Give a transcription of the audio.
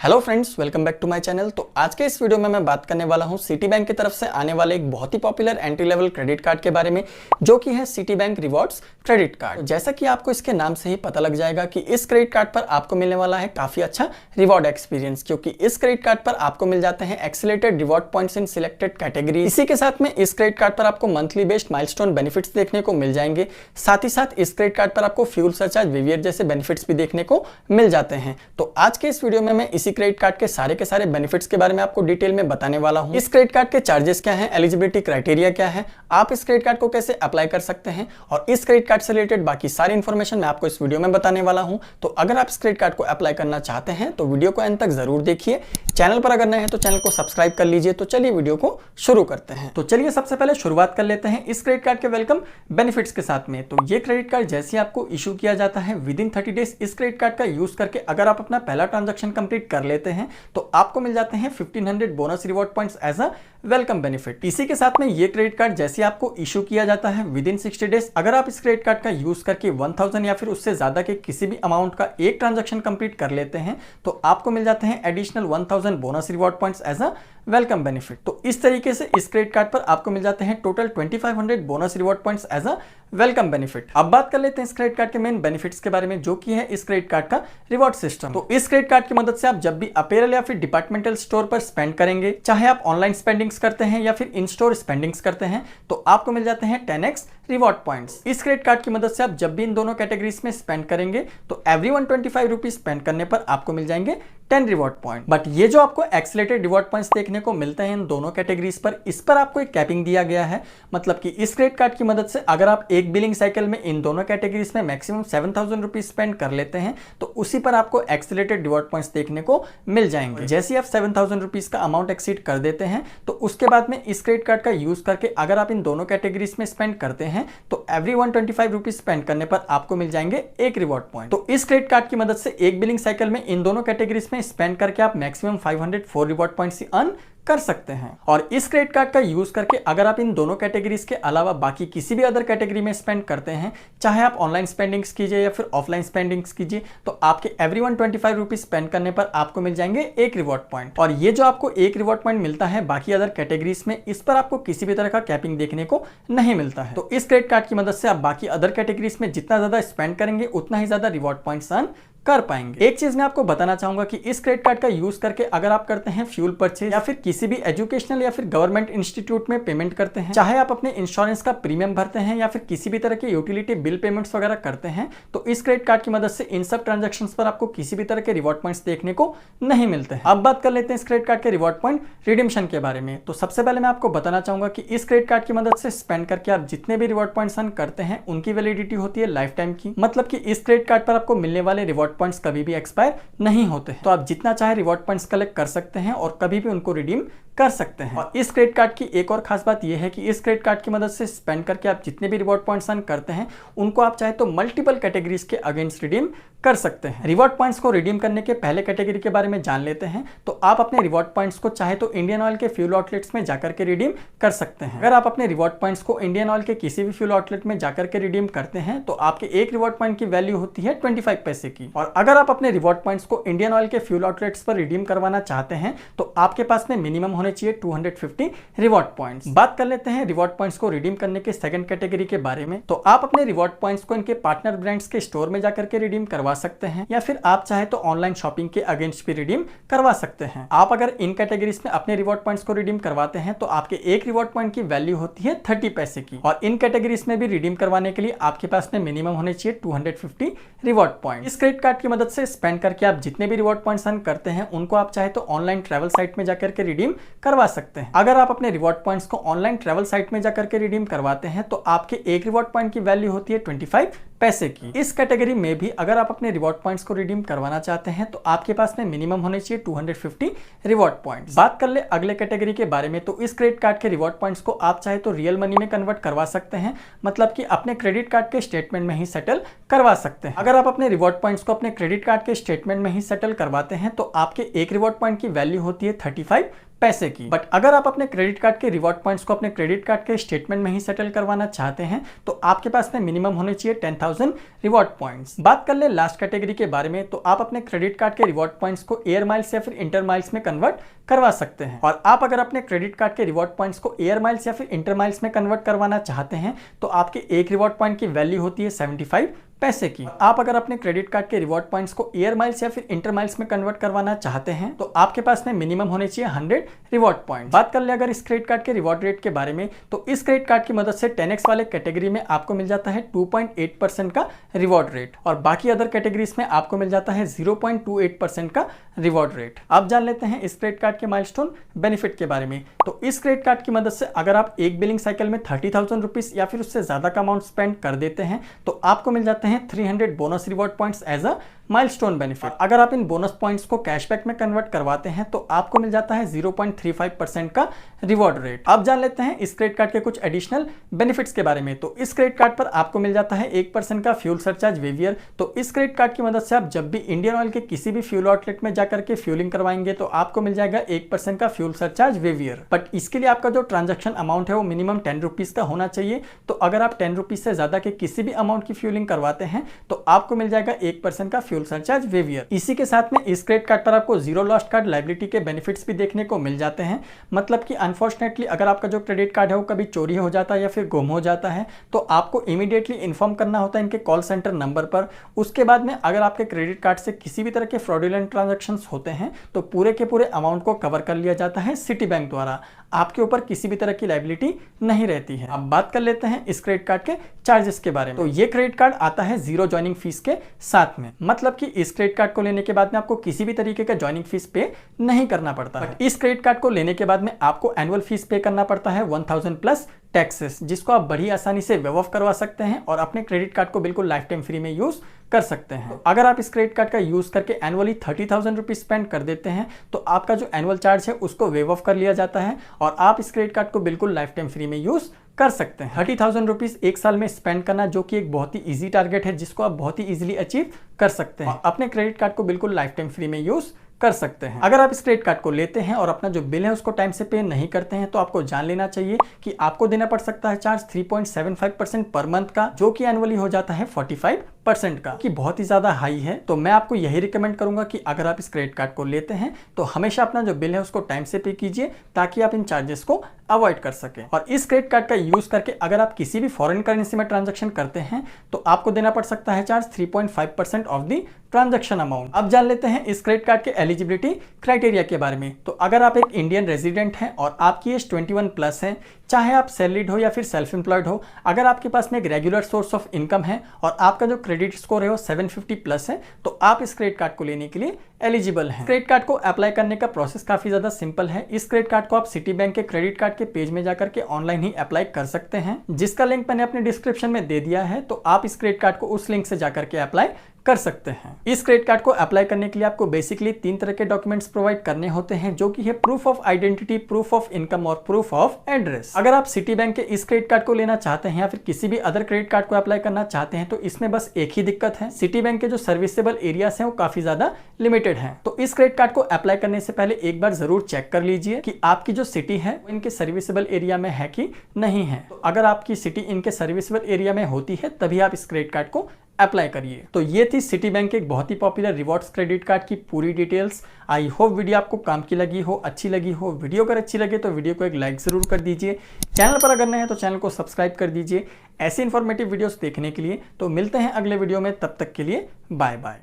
Hello friends, welcome back to my channel. तो आज के इस वीडियो में मैं बात करने वाला हूं सिटी बैंक की तरफ से आने वाले एक बहुत ही popular entry level credit card के बारे में, जो कि है Citibank rewards credit card. जैसा कि आपको इसके नाम से ही पता लग जाएगा कि इस क्रेडिट कार्ड पर आपको मिलने वाला है काफी अच्छा रिवॉर्ड एक्सपीरियंस, क्योंकि इस क्रेडिट कार्ड पर आपको मिल जाते हैं accelerated reward points in selected category. इसी के साथ में इस क्रेडिट कार्ड पर आपको मंथली बेस्ड माइलस्टोन बेनिफिट्स देखने को मिल जाएंगे। साथ ही साथ इस क्रेडिट कार्ड पर आपको फ्यूल सरचार्ज, वीवीआर जैसे बेनिफिट्स भी देखने को मिल जाते हैं। तो आज के इस वीडियो में मैं इसी क्रेडिट कार्ड के सारे बेनिफिट्स के बारे में आपको डिटेल में बताने वाला हूं। इस क्रेडिट कार्ड के चार्जेस क्या हैं, एलिजिबिलिटी क्राइटेरिया क्या है, आप इस क्रेडिट कार्ड को कैसे अप्लाई कर सकते हैं और इस क्रेडिट कार्ड से रिलेटेड बाकी सारी इंफॉर्मेशन मैं आपको इस वीडियो में बताने वाला हूं। तो अगर आप इस क्रेडिट कार्ड को अप्लाई करना चाहते हैं तो वीडियो को अंत तक जरूर देखिए। चैनल पर अगर नए हैं तो चैनल को सब्सक्राइब कर लीजिए। तो चलिए वीडियो को शुरू करते हैं। तो चलिए सबसे पहले शुरुआत कर लेते हैं इस क्रेडिट कार्ड के वेलकम बेनिफिट्स के साथ में। तो ये क्रेडिट कार्ड जैसे आपको इशू किया जाता है विद इन 30 डेज इस क्रेडिट कार्ड का यूज करके अगर आप अपना पहला ट्रांजैक्शन कंप्लीट कर लेते हैं तो आपको मिल जाते हैं 1500 bonus reward points as a welcome benefit. इसी के साथ में ये क्रेडिट कार्ड जैसे आपको इशू किया जाता है विद इन 60 डेज अगर आप इस क्रेडिट कार्ड का यूज करके 1000 या फिर उससे ज्यादा के किसी भी अमाउंट का एक ट्रांजैक्शन कंप्लीट कर लेते हैं तो आपको मिल जाते हैं additional 1000 bonus reward points as a welcome benefit. तो इस तरीके से इस क्रेडिट कार्ड पर आपको मिल जाते हैं total 2500 bonus reward points as a welcome benefit. अब बात कर लेते हैं इस क्रेडिट कार्ड के मेन बेनिफिट्स के बारे में, जो कि है इस क्रेडिट कार्ड का रिवॉर्ड सिस्टम। तो इस क्रेडिट कार्ड की मदद से आप जब भी अपैरल या फिर डिपार्टमेंटल स्टोर पर स्पेंड करेंगे, चाहे आप ऑनलाइन स्पेंडिंग्स करते हैं या फिर इन स्टोर स्पेंडिंग्स करते हैं, तो आपको मिल जाते हैं 10x रिवॉर्ड पॉइंट्स। इस क्रेडिट कार्ड की मदद से आप जब भी इन दोनों कैटेगरीज में स्पेंड करेंगे तो एवरी 125 रुपीज स्पेंड करने पर आपको मिल जाएंगे 10 रिवॉर्ड पॉइंट। बट ये जो आपको एक्सेलेटेड रिवॉर्ड पॉइंट्स देखने को मिलते हैं इन दोनों कैटेगरीज पर, इस पर आपको एक कैपिंग दिया गया है। मतलब कि इस क्रेडिट कार्ड की मदद से अगर आप एक बिलिंग साइकिल में इन दोनों कैटेगरीज में मैक्सिमम 7000 रुपीज स्पेंड कर लेते हैं तो उसी पर आपको एक्सेलेटेड रिवॉर्ड पॉइंट्स देखने को मिल जाएंगे। जैसे आप 7000 रुपीज का अमाउंट एक्सीड कर देते हैं तो उसके बाद में इस क्रेडिट कार्ड का यूज करके अगर आप इन दोनों कैटेगरीज में स्पेंड करते हैं तो एवरी 125 रुपीज स्पेंड करने पर आपको मिल जाएंगे एक रिवॉर्ड पॉइंट। तो इस क्रेडिट कार्ड की मदद से एक बिलिंग साइकिल में इन दोनों कैटेगरीज में स्पेंड करके आप मैक्सिमम 504 रिवॉर्ड पॉइंट्स ही अर्न कर सकते हैं। और इस क्रेडिट कार्ड का यूज करके अगर आप इन दोनों कैटेगरीज के अलावा बाकी किसी भी अदर कैटेगरी में स्पेंड करते हैं, चाहे आप ऑनलाइन स्पेंडिंग्स कीजिए या फिर ऑफलाइन स्पेंडिंग्स कीजिए, तो आपके एवरी 125 रुपीज स्पेंड करने पर आपको मिल जाएंगे एक रिवॉर्ड पॉइंट। और ये जो आपको एक रिवॉर्ड पॉइंट मिलता है बाकी अदर कैटेगरीज में, इस पर आपको किसी भी तरह का कैपिंग देखने को नहीं मिलता है। तो इस क्रेडिट कार्ड की मदद से आप बाकी अदर कैटेगरीज में जितना ज्यादा स्पेंड करेंगे उतना ही ज्यादा रिवॉर्ड पॉइंट्स अर्न कर पाएंगे। एक चीज मैं आपको बताना चाहूंगा कि इस क्रेडिट कार्ड का यूज करके अगर आप करते हैं फ्यूल परचेज या फिर किसी भी एजुकेशनल या फिर गवर्नमेंट इंस्टीट्यूट में पेमेंट करते हैं, चाहे आप अपने इंश्योरेंस का प्रीमियम भरते हैं या फिर किसी भी तरह के यूटिलिटी बिल पेमेंट्स वगैरह करते हैं, तो इस क्रेडिट कार्ड की मदद से इन सब ट्रांजैक्शंस पर आपको किसी भी तरह के रिवॉर्ड पॉइंट्स देखने को नहीं मिलते हैं। अब बात कर लेते हैं इस क्रेडिट कार्ड के रिवॉर्ड पॉइंट रिडीम्शन के बारे में। तो सबसे पहले मैं आपको बताना चाहूंगा कि इस क्रेडिट कार्ड की मदद से स्पेंड करके आप जितने भी रिवॉर्ड पॉइंट्स अर्न करते हैं उनकी वैलिडिटी होती है लाइफ टाइम की। मतलब कि इस क्रेडिट कार्ड पर आपको मिलने वाले रिवॉर्ड पॉइंट्स कभी भी एक्सपायर नहीं होते हैं। तो आप जितना चाहे रिवॉर्ड पॉइंट्स कलेक्ट कर सकते हैं और कभी भी उनको रिडीम कर सकते हैं। और इस क्रेडिट कार्ड की एक और खास बात यह है कि इस क्रेडिट कार्ड की मदद से स्पेंड करके आप जितने भी रिवॉर्ड पॉइंट्स अर्न करते हैं उनको आप चाहे तो मल्टीपल कैटेगरीज के अगेंस्ट रिडीम कर सकते हैं। रिवॉर्ड पॉइंट्स को रिडीम करने के पहले कैटेगरी के बारे में जान लेते हैं। तो आप अपने रिवॉर्ड पॉइंट्स को चाहे तो इंडियन ऑयल के फ्यूल आउटलेट्स में जाकर के रिडीम कर सकते हैं। अगर आप अपने रिवॉर्ड पॉइंट्स को इंडियन ऑयल के किसी भी फ्यूल आउटलेट में जाकर के रिडीम करते हैं तो आपके एक रिवॉर्ड पॉइंट की वैल्यू होती है 25 पैसे की। और अगर आप अपने रिवॉर्ड पॉइंट्स को इंडियन ऑयल के फ्यूल आउटलेट्स पर रिडीम करवाना चाहते हैं तो आपके पास में मिनिमम होने चाहिए 250 रिवॉर्ड पॉइंट्स। बात कर लेते हैं रिवॉर्ड पॉइंट्स को रिडीम करने के सेकंड कैटेगरी के बारे में। तो आप अपने रिवॉर्ड पॉइंट्स को इनके पार्टनर ब्रांड्स के स्टोर में जाकर के रिडीम करवा सकते हैं या फिर आप चाहे तो ऑनलाइन शॉपिंग के अगेंस्ट भी रिडीम करवा सकते हैं। आप अगर इन कैटेगरीज में अपने रिवॉर्ड पॉइंट्स को रिडीम करवाते हैं तो आपके एक रिवॉर्ड पॉइंट की वैल्यू होती है 30 पैसे की। और इन कैटेगरीज में भी रिडीम करवाने के लिए आपके पास में मिनिमम होने चाहिए 250 रिवॉर्ड पॉइंट। इस क्रेडिट कार्ड की मदद से स्पेंड करके आप जितने भी रिवॉर्ड पॉइंट्स अर्न करते हैं उनको आप चाहे तो ऑनलाइन ट्रैवल साइट में जाकर के रिडीम करवा सकते हैं। अगर आप अपने रिवॉर्ड पॉइंट्स को ऑनलाइन ट्रैवल साइट में जाकर के रिडीम करवाते हैं तो आपके एक रिवॉर्ड पॉइंट की वैल्यू होती है 25 पैसे की। इस कैटेगरी में भी अगर आप अपने रिवॉर्ड पॉइंट्स को रिडीम करवाना चाहते हैं तो आपके पास में मिनिमम होने चाहिए 250 रिवॉर्ड पॉइंट्स। बात कर ले अगले कैटेगरी के बारे में। तो इस क्रेडिट कार्ड के रिवॉर्ड पॉइंट्स को आप चाहे तो रियल मनी में कन्वर्ट करवा सकते हैं, मतलब कि अपने क्रेडिट कार्ड के स्टेटमेंट में ही सेटल करवा सकते हैं। अगर आप अपने रिवॉर्ड पॉइंट्स को अपने क्रेडिट कार्ड के स्टेटमेंट में ही सेटल करवाते हैं तो आपके एक रिवॉर्ड पॉइंट की वैल्यू होती है 35 पैसे की। बट अगर आप अपने क्रेडिट कार्ड के रिवॉर्ड पॉइंट्स को अपने क्रेडिट कार्ड के स्टेटमेंट में ही सेटल करवाना चाहते हैं तो आपके पास में मिनिमम होने चाहिए 10,000 रिवॉर्ड पॉइंट्स। बात कर ले लास्ट कैटेगरी के बारे में, तो आप अपने क्रेडिट कार्ड के रिवॉर्ड पॉइंट्स को एयर माइल्स या फिर इंटर माइल्स में कन्वर्ट करवा सकते हैं। और आप अगर अपने क्रेडिट कार्ड के रिवॉर्ड पॉइंट्स को एयर माइल्स या फिर इंटर माइल्स में कन्वर्ट करवाना चाहते हैं तो आपके एक रिवॉर्ड पॉइंट की वैल्यू होती है 75 पैसे की। आप अगर अपने क्रेडिट कार्ड के रिवॉर्ड पॉइंट्स को एयर माइल्स या फिर इंटर माइल्स में कन्वर्ट करवाना चाहते हैं तो आपके पास में मिनिमम होने चाहिए 100 रिवॉर्ड पॉइंट। बात कर ले अगर इस क्रेडिट कार्ड के रिवॉर्ड रेट के बारे में, तो इस क्रेडिट कार्ड की मदद से 10x वाले कैटेगरी में आपको मिल जाता है 2.8% का रिवॉर्ड रेट और बाकी अदर कैटेगरीज में आपको मिल जाता है 0.28% का रिवॉर्ड रेट। अब जान लेते हैं इस क्रेडिट कार्ड के माइलस्टोन बेनिफिट के बारे में। तो इस क्रेडिट कार्ड की मदद से अगर आप एक बिलिंग साइकिल में 30,000 रुपीज या फिर उससे ज्यादा का अमाउंट स्पेंड कर देते हैं तो आपको मिल जाते हैं 300 bonus reward points as a milestone benefit. अगर आप इन बोनस पॉइंट्स को कैशबैक में कन्वर्ट करवाते हैं तो आपको मिल जाता है 0.35% का रिवॉर्ड रेट। अब जान लेते हैं इस क्रेडिट कार्ड के कुछ एडिशनल बेनिफिट्स के बारे में। तो इस क्रेडिट कार्ड पर आपको मिल जाता है 1% का फ्यूल सरचार्ज वेवियर। तो इस क्रेडिट कार्ड की मदद से आप जब भी इंडियन ऑयल के किसी भी फ्यूल आउटलेट में जाकर के फ्यूलिंग करवाएंगे तो आपको मिल जाएगा 1% का फ्यूल सरचार्ज वेवियर। बट इसके लिए आपका जो ट्रांजैक्शन अमाउंट है वो मिनिमम 10 रुपीज का होना चाहिए। तो अगर आप 10 रुपीज से ज्यादा के किसी भी अमाउंट की फ्यूलिंग करवाते हैं तो आपको मिल जाएगा 1% का फ्यूल सरचार्ज वेवियर। इसी के साथ में इस क्रेडिट कार्ड पर आपको जीरो लॉस्ट कार्ड लायबिलिटी के बेनिफिट्स भी देखने को मिल जाते हैं। मतलब कि अनफॉर्चुनेटली अगर आपका जो क्रेडिट कार्ड है वो कभी चोरी हो जाता है या फिर गुम हो जाता है तो आपको इमीडिएटली इन्फॉर्म करना होता है इनके कॉल सेंटर नंबर पर। उसके बाद में अगर आपके क्रेडिट कार्ड से किसी भी तरह के फ्रॉडुलेंट ट्रांजैक्शंस होते हैं तो पूरे के पूरे अमाउंट को कवर कर लिया जाता है सिटी बैंक द्वारा। आपके ऊपर किसी भी तरह की लायबिलिटी नहीं रहती है। अब बात कर लेते हैं इस क्रेडिट कार्ड के चार्जेस के बारे में। तो ये क्रेडिट कार्ड आता है जीरो ज्वाइनिंग फीस के साथ में। मतलब कि इस क्रेडिट कार्ड को लेने के बाद में आपको किसी भी तरीके का ज्वाइनिंग फीस पे नहीं करना पड़ता है। इस क्रेडिट कार्ड को लेने के बाद में आपको एनुअल फीस पे करना पड़ता है 1000 प्लस टैक्सेस, जिसको आप बड़ी आसानी से वेव ऑफ करवा सकते हैं और अपने क्रेडिट कार्ड को बिल्कुल लाइफ टाइम फ्री में यूज कर सकते हैं। तो अगर आप इस क्रेडिट कार्ड का यूज करके एनुअली 30,000 रुपीज स्पेंड कर देते हैं तो आपका जो एनुअल चार्ज है उसको वेव ऑफ कर लिया जाता है और आप इस क्रेडिट कार्ड को बिल्कुल लाइफ टाइम फ्री में यूज कर सकते हैं। 30,000 रुपीज एक साल में स्पेंड करना जो कि एक बहुत ही इजी टारगेट है जिसको आप बहुत ही इजीली अचीव कर सकते हैं। अपने क्रेडिट कार्ड को बिल्कुल लाइफ टाइम फ्री में यूज कर सकते हैं। अगर आप इस क्रेडिट कार्ड को लेते हैं और अपना जो बिल है उसको टाइम से पे नहीं करते हैं तो आपको जान लेना चाहिए कि आपको देना पड़ सकता है चार्ज 3.75% पर मंथ का, जो कि एनुअली हो जाता है 45% का, कि बहुत ही ज्यादा हाई है। तो मैं आपको यही रिकमेंड करूंगा कि अगर आप इस क्रेडिट कार्ड को लेते हैं तो हमेशा अपना जो बिल है उसको टाइम से पे कीजिए ताकि आप इन चार्जेस को अवॉइड कर सकें। और इस क्रेडिट कार्ड का यूज करके अगर आप किसी भी फॉरेन करेंसी में ट्रांजैक्शन करते हैं तो आपको देना पड़ सकता है charge 3.5% of the transaction amount. अब जान लेते हैं इस क्रेडिट कार्ड के एलिजिबिलिटी क्राइटेरिया के बारे में। तो अगर आप एक इंडियन रेजिडेंट हैं और आपकी एज 21 प्लस है, चाहे आप सैलरीड हो या फिर सेल्फ एम्प्लॉयड हो, अगर आपके पास में एक रेगुलर सोर्स ऑफ इनकम है और आपका जो क्रेडिट स्कोर है वो 750 प्लस है तो आप इस क्रेडिट कार्ड को लेने के लिए एलिजिबल हैं। क्रेडिट कार्ड को अप्लाई करने का प्रोसेस काफी ज्यादा सिंपल है। इस क्रेडिट कार्ड को आप सिटी बैंक के क्रेडिट कार्ड के पेज में जाकर के ऑनलाइन ही अप्लाई कर सकते हैं, जिसका लिंक मैंने अपने डिस्क्रिप्शन में दे दिया है। तो आप इस क्रेडिट कार्ड को उस लिंक से जाकर के अप्लाई कर सकते हैं। इस क्रेडिट कार्ड को अप्लाई करने के लिए आपको बेसिकली 3 तरह के डॉक्यूमेंट्स प्रोवाइड करने होते हैं, जो कि है proof of identity, proof of income और प्रूफ ऑफ एड्रेस। अगर आप सिटी बैंक के इस क्रेडिट कार्ड को लेना चाहते हैं या फिर किसी भी अदर क्रेडिट कार्ड को अप्लाई करना चाहते हैं तो इसमें बस एक ही दिक्कत है, सिटी बैंक के जो सर्विसेबल एरियाज हैं वो काफी ज्यादा लिमिटेड हैं। तो इस क्रेडिट कार्ड को अप्लाई करने से पहले एक बार जरूर चेक कर लीजिए कि आपकी जो सिटी है वो इनके सर्विसेबल एरिया में है कि नहीं है। तो अगर आपकी सिटी इनके सर्विसेबल एरिया में होती है तभी आप इस क्रेडिट कार्ड को अप्लाई करिए। तो ये थी सिटी बैंक के एक बहुत ही पॉपुलर रिवॉर्ड्स क्रेडिट कार्ड की पूरी डिटेल्स। आई होप वीडियो आपको काम की लगी हो, अच्छी लगी हो। वीडियो अगर अच्छी लगे तो वीडियो को एक लाइक जरूर कर दीजिए। चैनल पर अगर नए हैं तो चैनल को सब्सक्राइब कर दीजिए ऐसे इंफॉर्मेटिव वीडियोस देखने के लिए। तो मिलते हैं अगले वीडियो में, तब तक के लिए बाय बाय।